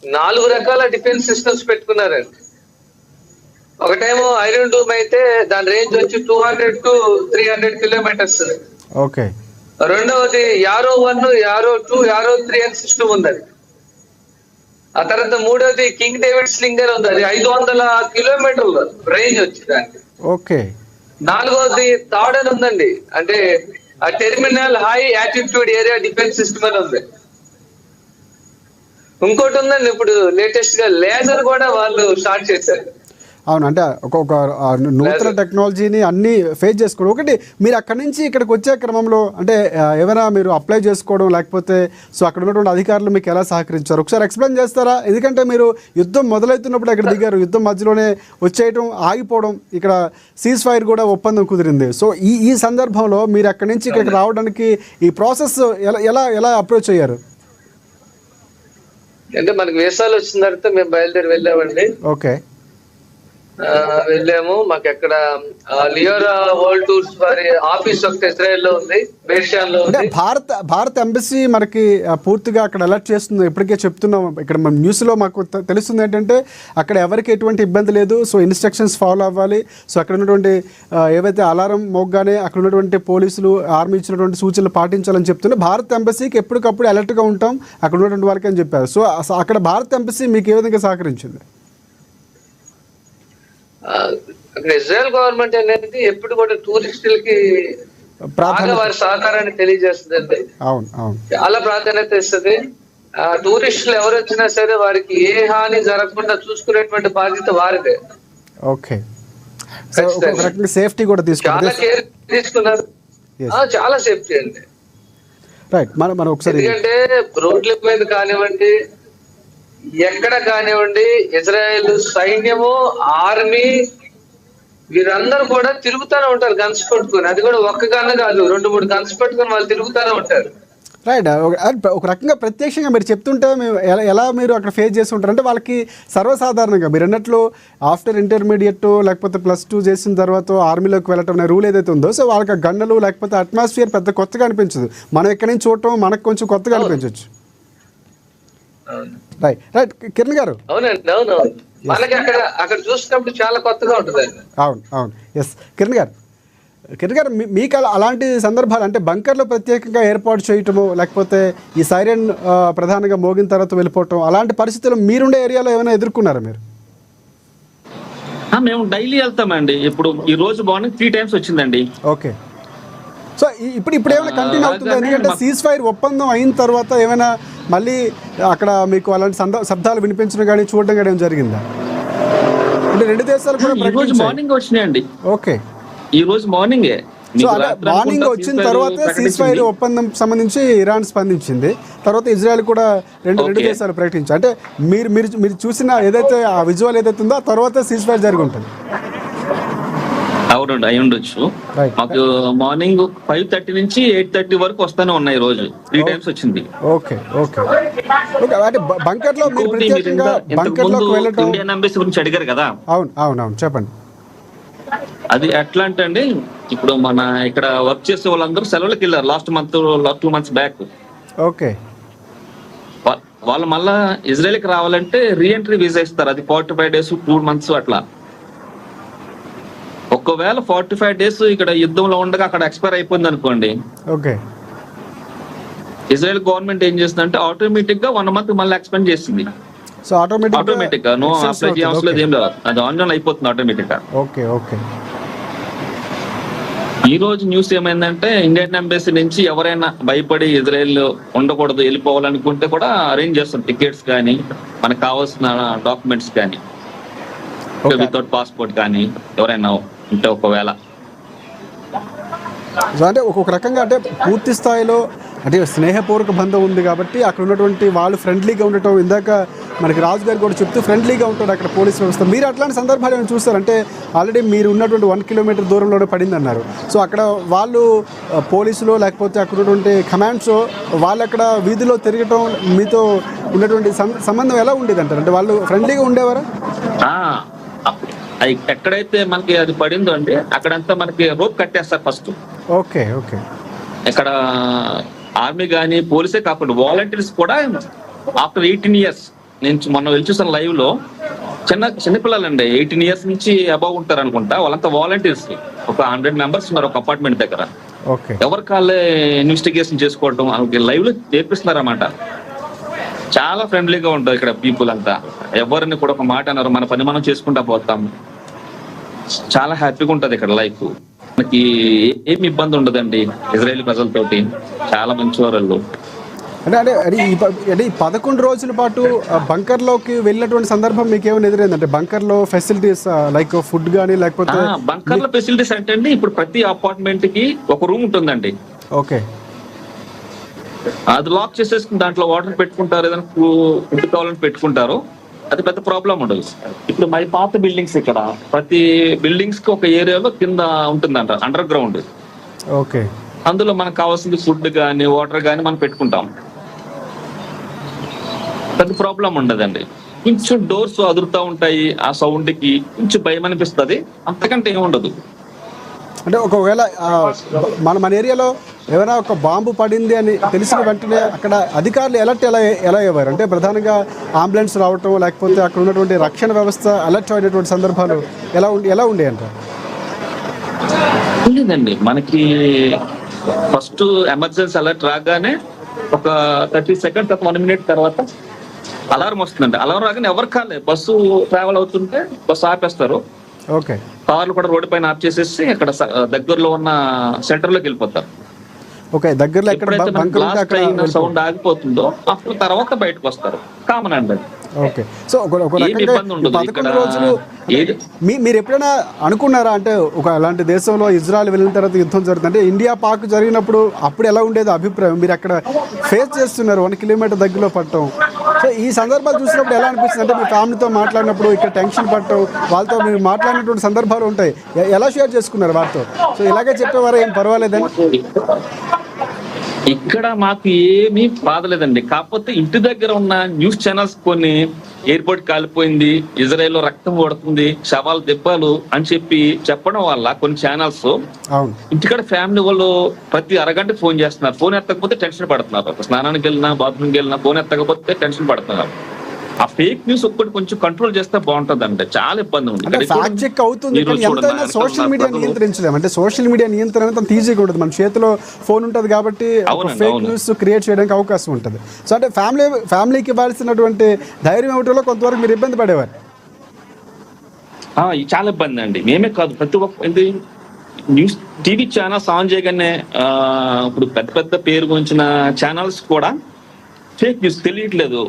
4 రకాల defence systems పెట్టుకున్నారండి. ఒకటేమో iron డూమ్ అయితే దాని రేంజ్ వచ్చి 200 to 300 కిలోమీటర్స్. ఓకే. రెండవది యారో 1, యారో 2, యారో 3 అని సిస్టమ్ ఉందండి. ఆ తర్వాత మూడవది కింగ్ డేవిడ్ స్లింగర్ ఉంది, అది 500 కిలోమీటర్ల రేంజ్ వచ్చిందండి. ఓకే. నాలుగవది థర్డ్ అని ఉందండి, అంటే ఆ terminal high attitude area defence system అని ఉంది. ఇంకోటి ఉందండి, ఇప్పుడు లేటెస్ట్ గా లేజర్ కూడా వాళ్ళు స్టార్ట్ చేశారు. అవును, అంటే ఒక నూతన టెక్నాలజీని అన్ని ఫేస్ చేసుకోవడం. ఒకటి, మీరు అక్కడి నుంచి ఇక్కడికి వచ్చే క్రమంలో అంటే ఏమైనా మీరు అప్లై చేసుకోవడం, లేకపోతే సో అక్కడ ఉన్నటువంటి అధికారులు మీకు ఎలా సహకరించారు ఒకసారి ఎక్స్ప్లెయిన్ చేస్తారా? ఎందుకంటే మీరు యుద్ధం మొదలవుతున్నప్పుడు అక్కడ దిగారు, యుద్ధం మధ్యలోనే వచ్చేయడం ఆగిపోవడం, ఇక్కడ సీజ్ ఫైర్ కూడా ఒప్పందం కుదిరింది. సో ఈ సందర్భంలో మీరు అక్కడి నుంచి ఇక్కడికి రావడానికి ఈ ప్రాసెస్ ఎలా ఎలా అప్రోచ్ అయ్యారు? అంటే మనకి వీసాలు వచ్చిన తర్వాత మేము బయలుదేరి వెళ్ళామండి. ఓకే. వెళ్ళాము. మాకు ఎక్కడ లియోరా వరల్డ్ టూర్స్ వారి ఆఫీస్ ఒకటి ఇజ్రాయెల్ లో ఉంది, బేర్షాన్ లో ఉంది. భారత ఎంబసీ మనకి పూర్తిగా అక్కడ అలర్ట్ చేస్తుంది. ఇప్పటికే చెప్తున్నాం, ఇక్కడ మన న్యూస్ లో మాకు తెలుస్తుంది ఏంటంటే అక్కడ ఎవరికి ఎటువంటి ఇబ్బంది లేదు, సో ఇన్స్ట్రక్షన్స్ ఫాలో అవ్వాలి. సో అక్కడ ఉన్నటువంటి ఏవైతే అలారం మోగ్గానే అక్కడ ఉన్నటువంటి పోలీసులు, ఆర్మీ ఇచ్చినటువంటి సూచనలు పాటించాలని చెప్తున్నారు. భారత ఎంబసీకి ఎప్పటికప్పుడు అలర్ట్ గా ఉంటాం అక్కడ ఉన్నటువంటి వాళ్ళకి అని చెప్పారు. సో అక్కడ భారత ఎంబసీ మీకు ఏ విధంగా సహకరించింది? అక్కడ ఇజ్రాయెల్ గవర్నమెంట్ అనేది ఎప్పుడు కూడా టూరిస్టులకి వారి సహకారాన్ని తెలియజేస్తుంది. చాలా ప్రాధాన్యత ఇస్తుంది. టూరిస్టులు ఎవరు వచ్చినా సరే వారికి ఏ హాని జరగకుండా చూసుకునేటువంటి బాధ్యత వారిదే. ఓకే. సేఫ్టీ కూడా చాలా కేర్ తీసుకున్నారు, చాలా సేఫ్టీ అండి. రైట్. మనం ఒకసారి ఎందుకంటే రోడ్ల మీద కానివ్వండి, ఎక్కడ కానివ్వండి, ఇజ్రాయెల్ సైన్యము, ఆర్మీ వీరందరూ కూడా తిరుగుతూనే ఉంటారు గన్స్ పట్టుకుని. అది కూడా ఒక్క గన్ కాదు, 2-3 గన్స్ పట్టుకుని వాళ్ళు తిరుగుతూనే ఉంటారు. రైట్. ఒక రకంగా ప్రత్యక్షంగా మీరు చెప్తుంటే మేము ఎలా మీరు అక్కడ ఫేస్ చేసి ఉంటారు అంటే వాళ్ళకి సర్వసాధారణంగా మీరు అన్నట్లు ఆఫ్టర్ ఇంటర్మీడియట్ లేకపోతే +2 చేసిన తర్వాత ఆర్మీలోకి వెళ్ళటం అనే రూల్ ఏదైతే ఉందో, సో వాళ్ళకి గన్నులు లేకపోతే అట్మాస్ఫియర్ పెద్ద కొత్తగా అనిపించదు. మనం ఎక్కడి నుంచి చూడటం మనకు కొంచెం కొత్తగా అనిపించవచ్చు. రైట్ రైట్ కిరణ్ గారు. అవునండి, అవును. మనకి అక్కడ చూసినప్పుడు చాలా కొత్తగా ఉంటుంది. అవును అవును. ఎస్ కిరణ్ గారు, మీకు అలాంటి సందర్భాలు అంటే బంకర్లో ప్రత్యేకంగా ఏర్పాటు చేయటము, లేకపోతే ఈ సైరన్ ప్రధానంగా మోగిన తర్వాత వెళ్ళిపోవటం, అలాంటి పరిస్థితులు మీరుండే ఏరియాలో ఏమైనా ఎదుర్కొన్నారా మీరు? మేము డైలీ వెళ్తామండి. ఇప్పుడు ఈ రోజు మార్నింగ్ 3 times వచ్చిందండి. ఓకే. సో ఇప్పుడు ఏమైనా కంటిన్యూ అవుతుంది? ఎందుకంటే సీజ్ ఫైర్ ఒప్పందం అయిన తర్వాత ఏమైనా మళ్ళీ అక్కడ మీకు అలాంటి శబ్దాలు వినిపించడం కానీ చూడడం కానీ ఏమైనా జరిగిందా? అంటే 2 దేశాలు కూడా మార్నింగ్ వచ్చినాయండి. ఓకే. ఈ రోజు మార్నింగే. సో అంటే మార్నింగ్ వచ్చిన తర్వాత సీజ్ ఫైర్ ఒప్పందం సంబంధించి ఇరాన్ స్పందించింది, తర్వాత ఇజ్రాయెల్ కూడా రెండు దేశాలు ప్రకటించాయి. అంటే మీరు చూసిన ఏదైతే ఆ విజువల్ ఏదైతే ఉందో ఆ తర్వాత సీజ్ ఫైర్ జరిగి ఉంటుంది. అవునండి, అయి ఉండొచ్చు. మాకు మార్నింగ్ 5:30 నుంచి 8:30 వరకు వస్తానే ఉన్నాయి. రోజు 3 times వచ్చింది. Okay okay. అంటే బంకర్లో మీరు ప్రత్యేకంగా బంకర్లోకి వెళ్ళటం, ఇండియన్ ఎంబసీ గురించి అడిగారు కదా. అవును చెప్పండి. అది ఎట్లా అంటే అండి, ఇప్పుడు మన ఇక్కడ వర్క్ చేసే వాళ్ళందరూ సెలవులకు వెళ్ళారు లాస్ట్ 2 months బ్యాక్. ఓకే. వాళ్ళు మళ్ళా ఇజ్రాయెల్కి రావాలంటే రీఎంట్రీ వీసా ఇస్తారు, అది 45 days 2 months అట్లా. ఒకవేళ 45 days ఇక్కడ యుద్ధంలో ఉండగా అక్కడ ఎక్స్పైర్ అయిపోయింది అనుకోండి, ఓకే, ఇజ్రాయెల్ గవర్నమెంట్ ఏం చేస్తుందంటే ఆటోమేటిక్ గా 1 month మళ్ళీ ఎక్స్పెండ్ చేసింది. సో ఆటోమేటిక్ గా నో అప్లై చేయాల్సిన లేదు, ఏం లేదు, అది ఆన్లైన్ అయిపోతుంది ఆటోమేటిక్ గా. Okay okay. ఈ రోజు న్యూస్ ఏమైందంటే ఇండియన్ ఎంబసీ నుంచి ఎవరైనా భయపడి ఇజ్రాయెల్ ఉండకూడదు వెళ్ళిపోవాలనుకుంటే కూడా అరేంజ్ చేస్తాం, టికెట్స్ కానీ మనకు కావాల్సిన డాక్యుమెంట్స్ కానీ, వితౌట్ పాస్పోర్ట్ కానీ ఎవరైనా ఉంటే ఒకవేళ. అంటే ఒక్కొక్క రకంగా అంటే పూర్తి స్థాయిలో అంటే స్నేహపూర్వక బంధం ఉంది కాబట్టి అక్కడ ఉన్నటువంటి వాళ్ళు ఫ్రెండ్లీగా ఉండటం, ఇందాక మనకి రాజు గారు కూడా చెప్తూ ఫ్రెండ్లీగా ఉంటాడు అక్కడ పోలీస్ వ్యవస్థ. మీరు అట్లాంటి సందర్భాలు ఏమైనా చూస్తారంటే ఆల్రెడీ మీరు ఉన్నటువంటి 1 kilometer దూరంలోనే పడింది అన్నారు. సో అక్కడ వాళ్ళు పోలీసులు లేకపోతే అక్కడ ఉన్నటువంటి కమాండ్స్ వాళ్ళు అక్కడ వీధిలో తిరగటం మీతో ఉన్నటువంటి సంబంధం ఎలా ఉండేది అంటారు? అంటే వాళ్ళు ఫ్రెండ్లీగా ఉండేవారా? ఎక్కడైతే మనకి అది పడిందో అండి అక్కడంతా మనకి రోప్ కట్టేస్తారు ఫస్ట్. Okay okay. ఇక్కడ ఆర్మీ కానీ పోలీసే కాకుండా వాలంటీర్స్ కూడా ఆఫ్టర్ 18 years నేను మొన్న వెళ్ళి చూసాను లైవ్ లో, చిన్నపిల్లలండి 18 years నుంచి అబౌవ్ ఉంటారు అనుకుంటా, వాళ్ళంతా వాలంటీర్స్. ఒక 100 members ఉన్నారు ఒక అపార్ట్మెంట్ దగ్గర. ఓకే, ఎవరి కాళ్ళే ఇన్వెస్టిగేషన్ చేసుకోవడం లైవ్ లో చేపిస్తున్నారు అన్నమాట. చాలా ఫ్రెండ్లీగా ఉంటుంది ఇక్కడ పీపుల్ అంతా, ఎవరిని కూడా ఒక మాట అన్నారు, మన పని మనం చేసుకుంటా పోతాం. చాలా హ్యాపీగా ఉంటది ఇక్కడ లైఫ్. మనకి ఏమి ఇబ్బంది ఉండదండి ఇజ్రాయేల్ ప్రజలతోటి, చాలా మంచి వాళ్ళు. అంటే ఈ 11 రోజుల పాటు బంకర్లోకి వెళ్ళినటువంటి సందర్భం మీకు ఏమైనా ఎదురైందంటే బంకర్లో ఫెసిలిటీస్ లైక్ ఫుడ్ కానీ లేకపోతే? బంకర్లో ఫెసిలిటీస్ అంటే అండి, ఇప్పుడు ప్రతి అపార్ట్మెంట్ కి ఒక రూమ్ ఉంటుందండి. ఓకే, అది లాక్ చేసేసుకుని దాంట్లో వాటర్ పెట్టుకుంటారు, ఏదైనా ఫుడ్ కావాలని పెట్టుకుంటారు. అది పెద్ద ప్రాబ్లం ఉండదు. ఇప్పుడు మరి పాత బిల్డింగ్స్ ఇక్కడ ప్రతి బిల్డింగ్స్ కి ఒక ఏరియాలో కింద ఉంటుందంట అండర్ గ్రౌండ్. ఓకే, అందులో మనకు కావాల్సింది ఫుడ్ కానీ వాటర్ కానీ మనం పెట్టుకుంటాం. పెద్ద ప్రాబ్లం ఉండదండి. కొంచెం డోర్స్ అదురుతూ ఉంటాయి, ఆ సౌండ్ కి కొంచెం భయం అనిపిస్తుంది, అంతకంటే ఏముండదు. అంటే ఒకవేళ మన ఏరియాలో ఏమైనా ఒక బాంబు పడింది అని తెలిసిన వెంటనే అక్కడ అధికారులు అలర్ట్ ఎలా అయ్యేవారు? అంటే ప్రధానంగా అంబులెన్స్ రావటం, లేకపోతే అక్కడ ఉన్నటువంటి రక్షణ వ్యవస్థ అలర్ట్ అయినటువంటి సందర్భాలు ఎలా ఉండే అంటారు? లేదండి, మనకి ఫస్ట్ ఎమర్జెన్సీ అలర్ట్ రాగానే ఒక 30 seconds 1 minute తర్వాత అలారం వస్తుందండి. అలారం రాగానే ఎవరు కాలేదు, బస్సు ట్రావెల్ అవుతుంటే బస్సు ఆపేస్తారు. ఓకే, కార్లు కూడా రోడ్డు పైన ఆఫ్ చేసేసి అక్కడ దగ్గరలో ఉన్న సెంటర్ లోకి వెళ్ళిపోతారు. ఓకే, దగ్గరలో సౌండ్ ఆగిపోతుందో అప్పుడు తర్వాత బయటకు వస్తారు. కామన్ అండి. ఓకే, సో ఒక రకంగా 11 రోజులు మీరు ఎప్పుడైనా అనుకున్నారా అంటే అలాంటి దేశంలో ఇజ్రాయెల్ వెళ్ళిన తర్వాత యుద్ధం జరుగుతుంది అంటే ఇండియా పాక్ జరిగినప్పుడు అప్పుడు ఎలా ఉండేది అభిప్రాయం? మీరు అక్కడ ఫేస్ చేస్తున్నారు 1 kilometer దగ్గరలో పట్టడం. సో ఈ సందర్భాలు చూసినప్పుడు ఎలా అనిపిస్తుంది? అంటే మీ ఫ్యామిలీతో మాట్లాడినప్పుడు ఇక్కడ టెన్షన్ పట్టడం, వాళ్ళతో మీరు మాట్లాడినటువంటి సందర్భాలు ఉంటాయి, ఎలా షేర్ చేసుకున్నారు వారితో? సో ఇలాగే చెప్పేవారు, ఏం పర్వాలేదని? ఇక్కడ మాకు ఏమీ బాధలేదండి. కాకపోతే ఇంటి దగ్గర ఉన్న న్యూస్ ఛానల్స్ కొన్ని ఎయిర్పోర్ట్ కాలిపోయింది, ఇజ్రాయెల్లో రక్తం పడుతుంది, శవాలు దెబ్బలు అని చెప్పడం వల్ల కొన్ని ఛానల్స్ ఇంటికాడ ఫ్యామిలీ వాళ్ళు ప్రతి అరగంట ఫోన్ చేస్తున్నారు. ఫోన్ ఎత్తకపోతే టెన్షన్ పడుతున్నారు. స్నానానికి వెళ్ళినా బాత్రూమ్కి వెళ్ళినా ఫోన్ ఎత్తకపోతే టెన్షన్ పడుతున్నారు. ఆ ఫేక్ న్యూస్ ఒక్కటి కొంచెం కంట్రోల్ చేస్తే బాగుంటది అంటే చాలా ఇబ్బంది ఉంది. ఫ్యాక్ట్ చెక్ అవుతుంది, సోషల్ మీడియా నియంత్రించలేము. అంటే సోషల్ మీడియా నియంత్రణ అంత ఈజీగా ఉండదు, మన చేతిలో ఫోన్ ఉంటుంది కాబట్టి ఫేక్ న్యూస్ క్రియేట్ చేయడానికి అవకాశం ఉంటుంది. సో అంటే ఫ్యామిలీకి ఇవ్వాల్సినటువంటి ధైర్యం ఇవ్వడంలో కొంతవరకు మీరు ఇబ్బంది పడేవారు? చాలా ఇబ్బంది అండి. మేమే కాదు, ప్రతి ఒక్క న్యూస్ టీవీ ఛానల్స్ ఆన్ చేయగానే ఇప్పుడు పెద్ద పేరు గురించిన ఛానల్స్ కూడా ఫేక్ న్యూస్ తెలియట్లేదు,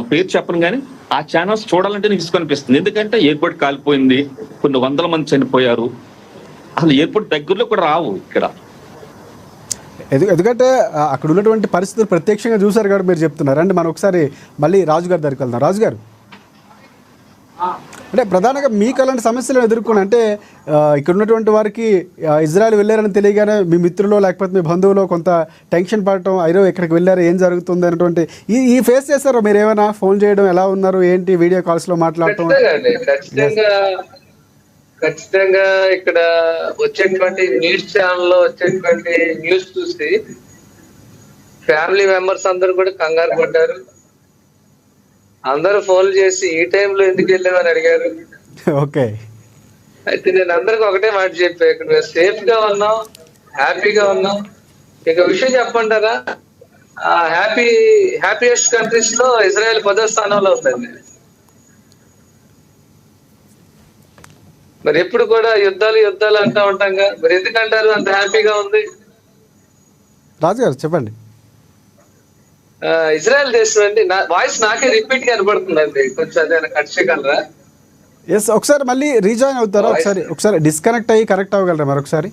పేరు చెప్పను కానీ ఆ ఛానల్స్ చూడాలంటే నీకు ఇసుకనిపిస్తుంది. ఎందుకంటే ఎయిర్పోర్ట్ కాలిపోయింది, కొన్ని 100 మంది చనిపోయారు, అసలు ఎయిర్పోర్ట్ దగ్గరలో కూడా రావు ఇక్కడ. ఎందుకంటే అక్కడ ఉన్నటువంటి పరిస్థితులు ప్రత్యక్షంగా చూసారు కాబట్టి మీరు చెప్తున్నారు. అంటే మనం ఒకసారి మళ్ళీ రాజుగారి దగ్గరికి వెళ్దాం. రాజుగారు, అంటే ప్రధానంగా మీకు అలాంటి సమస్యలను ఎదుర్కొని అంటే ఇక్కడ ఉన్నటువంటి వారికి ఇజ్రాయెల్ వెళ్ళారని తెలియగానే మీ మిత్రులు లేకపోతే మీ బంధువులు కొంత టెన్షన్ పడటం, అయ్యో ఇక్కడికి వెళ్ళారు ఏం జరుగుతుంది అనేటువంటి ఈ ఫేస్ చేస్తారో మీరు? ఏమైనా ఫోన్ చేయడం, ఎలా ఉన్నారు ఏంటి, వీడియో కాల్స్లో మాట్లాడటం? ఖచ్చితంగా ఇక్కడ వచ్చేటువంటి న్యూస్ ఛానల్లో వచ్చేటువంటి న్యూస్ చూసి ఫ్యామిలీ మెంబర్స్ అందరూ కూడా కంగారు పడ్డారు. అందరూ ఫోన్ చేసి ఈ టైంలో ఎందుకు వెళ్ళామని అడిగారు. ఓకే, అయితే నేను అందరికి ఒకటే మాట చెప్పా, ఇక్కడ మేము సేఫ్ గా ఉన్నాం, హ్యాపీగా ఉన్నాం. ఇక విషయం చెప్పంటారా, హ్యాపీయెస్ట్ కంట్రీస్ లో ఇజ్రాయెల్ 10వ స్థానంలో ఉందండి. మరి ఎప్పుడు కూడా యుద్ధాలు అంటూ ఉంటాంగా, మరి ఎందుకంటారు అంత హ్యాపీగా ఉంది? రాజుగారు చెప్పండి. ఇజ్రాయెల్ దేశం అండి, వాయిస్ నాకే రిపీట్ గా కనబడుతుందండి, కొంచెం అదే కట్ చేయగలరా? ఎస్, ఒకసారి మళ్ళీ రీజాయిన్ అవుతారా? ఒకసారి డిస్కనెక్ట్ అయ్యి కనెక్ట్ అవ్వగలరా మరొకసారి?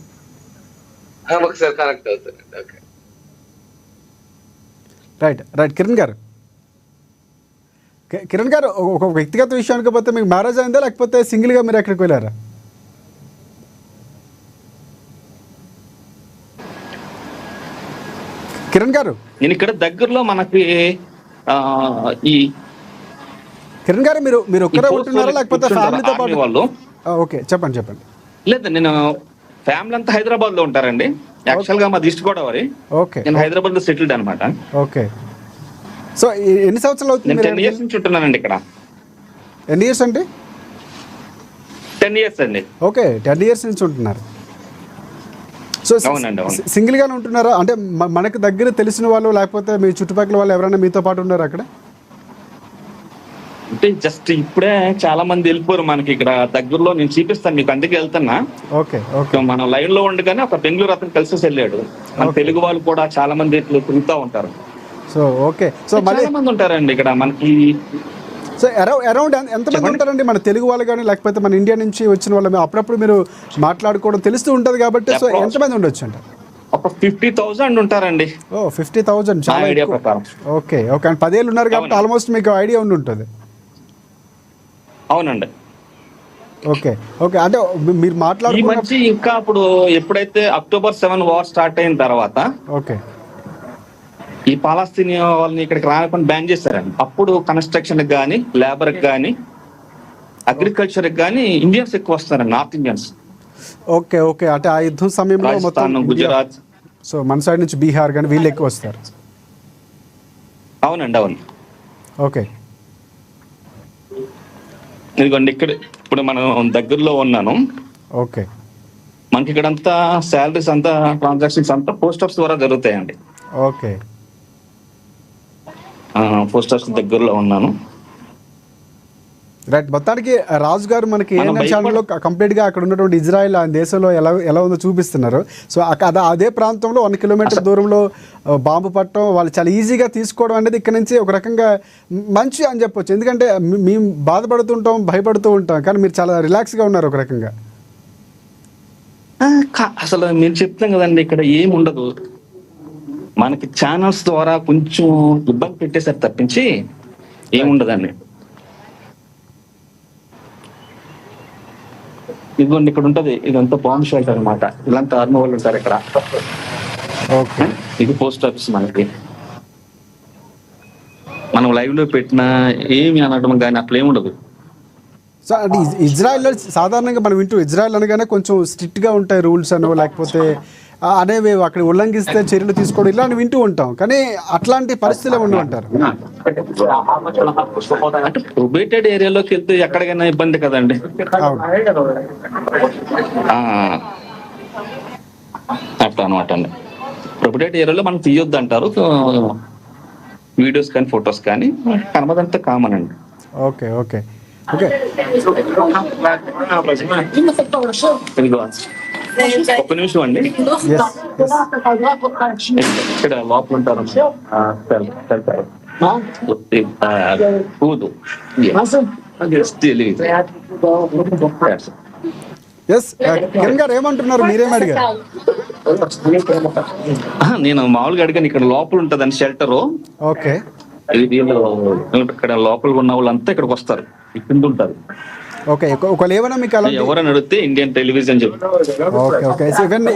ఒకసారి కనెక్ట్ అవుతారండి. Okay, right. కిరణ్ గారు ఒక వ్యక్తిగత విషయానికి పోతే మీకు మ్యారేజ్ అయిందా లేకపోతే సింగిల్ గా మీరు ఎక్కడికి వెళ్ళారా? కిరణ్ గారు, నేను ఇక్కడ దగ్గరలో మనకి ఈ కిరణ్ గారు మీరు ఒక్కరే ఉంటున్నారా లేకపోతే ఫ్యామిలీతో పాటు? వాళ్ళు ఓకే, చెప్పండి. లేదు, నేను ఫ్యామిలీ అంతా హైదరాబాద్ లో ఉంటారండి. యాక్చువల్ గా మా ఈస్ట్ గోదావరి. ఓకే, నేను హైదరాబాద్ లో సెటిల్డ్ అనమాట. ఓకే, సో ఎన్ని సంవత్సరాలు అవుతుంది నేను మీరు 10 years నుంచి ఉంటున్నానండి ఇక్కడ. ఎన్ని ఇయర్స్ అండి? 10 years అండి. ఓకే, 10 years నుంచి ఉంటున్నారు. సో అవునండి, అవును. సింగిల్గానే ఉంటున్నారా? అంటే మనకు దగ్గర తెలిసిన వాళ్ళు లేకపోతే మీ చుట్టుపక్కల వాళ్ళు ఎవరైనా మీతో పాటు ఉన్నారు అక్కడ? అంటే జస్ట్ ఇప్పుడే చాలా మంది వెళ్ళిపోరు మనకి ఇక్కడ దగ్గరలో. నేను చూపిస్తాను మీకు, అందుకే వెళ్తున్నా. Okay okay. మనం లైన్ లో ఉండగానే ఒక బెంగళూరు అతను కలిసి వెళ్ళాడు. మన తెలుగు వాళ్ళు కూడా చాలా మంది ఇట్లా తిరుగుతూ ఉంటారు. So okay. సో మళ్ళీ చాలా మంది ఉంటారండి ఇక్కడ మనకి. సో అరౌండ్ ఎంతమంది ఉంటారండి మన తెలుగు వాళ్ళు కానీ లేకపోతే మన ఇండియా నుంచి వచ్చిన వాళ్ళు? అప్పుడప్పుడు మీరు మాట్లాడుకోవడం తెలుస్తూ ఉంటుంది కాబట్టి సో ఎంతమంది ఉండొచ్చు అంట? ఒక 50,000 ఉంటారండి. ఓ 50,000 చాలా ఐడియా ఎక్కువ. ప్రకారం. Okay okay. అండ్ 10 ఏళ్ళు ఉన్నారు కాబట్టి ఆల్మోస్ట్ మీకు ఐడియా ఉండి ఉంటుంది. అవునండి. Okay okay. అంటే మీరు ఈ మాట్లాడుకున్న మధ్య ఇంకా అప్పుడు ఎప్పుడైతే October 7 వార్ స్టార్ట్ అయిన తర్వాత ఓకే ఈ పాలస్తీన్ వాళ్ళని ఇక్కడికి రాకుండా బ్యాన్ చేశారండి. అప్పుడు కన్స్ట్రక్షన్ కానీ, లేబర్ కానీ, అగ్రికల్చర్ కానీ ఇండియన్స్ ఎక్కువ వస్తారండి, నార్త్ ఇండియన్స్. Okay okay. అంటే ఆ యుద్ధం సమయంలో రాజస్థాన్, మొత్తం గుజరాత్. సో మన సైడ్ నుంచి బీహార్ కానీ వీళ్ళు ఎక్కువ వస్తారు. అవునండి, అవును. ఓకే ఇదిగోండి ఇక్కడ ఇప్పుడు మనం దగ్గరలో ఉన్నాను. ఓకే మనకి ఇక్కడంతా శాలరీస్ అంతా, ట్రాన్సాక్షన్స్ అంతా పోస్ట్ ఆఫీస్ ద్వారా జరుగుతాయండి. ఓకే. పోస్ట్ ఆఫీస్ దగ్గరలో ఉన్నాను. రైట్. మొత్తానికి రాజు గారు మనకి మనం ఏఎన్ఎన్ ఛానల్లో కంప్లీట్గా అక్కడ ఉన్నటువంటి ఇజ్రాయెల్ ఆ దేశంలో ఎలా ఉందో చూపిస్తున్నారు. సో అదే ప్రాంతంలో 1 కిలోమీటర్ దూరంలో బాంబు పట్టడం వాళ్ళు చాలా ఈజీగా తీసుకోవడం అనేది ఇక్కడ నుంచి ఒక రకంగా మంచి అని చెప్పొచ్చు. ఎందుకంటే మేము బాధపడుతుంటాం, భయపడుతూ ఉంటాం, కానీ మీరు చాలా రిలాక్స్గా ఉన్నారు ఒక రకంగా. అసలు మీరు చెప్తాం కదండి, ఇక్కడ ఏమి ఉండదు. మనకి ఛానల్స్ ద్వారా కొంచెం ఇబ్బంది పెట్టేసారు తప్పించి ఏముండదండి. ఇదిగోండి ఇక్కడ ఉంటది, ఇదంతా బాంబ్ షెల్టర్ అనమాట. ఇలాంటి ఆర్మీ వాళ్ళు ఉంటారు ఇక్కడ. ఓకే. ఇది పోస్ట్ ఆఫీస్. మనకి మనం లైవ్ లో పెట్టినా ఏమి అనడం కానీ అట్లా ఏమి ఉండదు. సో అంటే ఇజ్రాయెల్లో సాధారణంగా మనం వింటూ ఇజ్రాయెల్ అనగానే కొంచెం స్ట్రిక్ట్గా ఉంటాయి రూల్స్ అనో లేకపోతే అనేవి అక్కడ ఉల్లంఘిస్తే చర్యలు తీసుకోవడం ఇలాంటివి వింటూ ఉంటాం, కానీ అట్లాంటి పరిస్థితులు ఉండవు అంటారు. అంటే ప్రొబేటెడ్ ఏరియాలోకి వెళ్తే ఎక్కడికైనా ఇబ్బంది కదండి. అట్లా అనమాట అండి. ప్రొబేటెడ్ ఏరియాలో మనం తీయొద్దు అంటారు, వీడియోస్ కానీ ఫొటోస్ కానీ. కనబదంతా కామన్ అండి. Okay okay okay. ఒక్క నిమిషం అండి, ఇక్కడ లోపల ఉంటారు. కిరణ్ గారు ఏమంటున్నారు, మీరేం అడిగారు? నేను మామూలుగా అడిగాను, ఇక్కడ లోపల ఉంటదని షెల్టరు. ఓకే. ఇక్కడ లోపల ఉన్న వాళ్ళంతా ఇక్కడికి వస్తారు, కింద ఉంటారు. ఓకే. ఒకవేళ ఏమైనా మీకు అలా ఎవరైనా అడిగితే ఇండియన్ టెలివిజన్ చెప్తారు. Okay okay.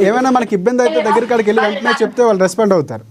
ఏమైనా మనకి ఇబ్బంది అయితే దగ్గరికి వెళ్ళి వెంటనే చెప్తే వాళ్ళు రెస్పాండ్ అవుతారు.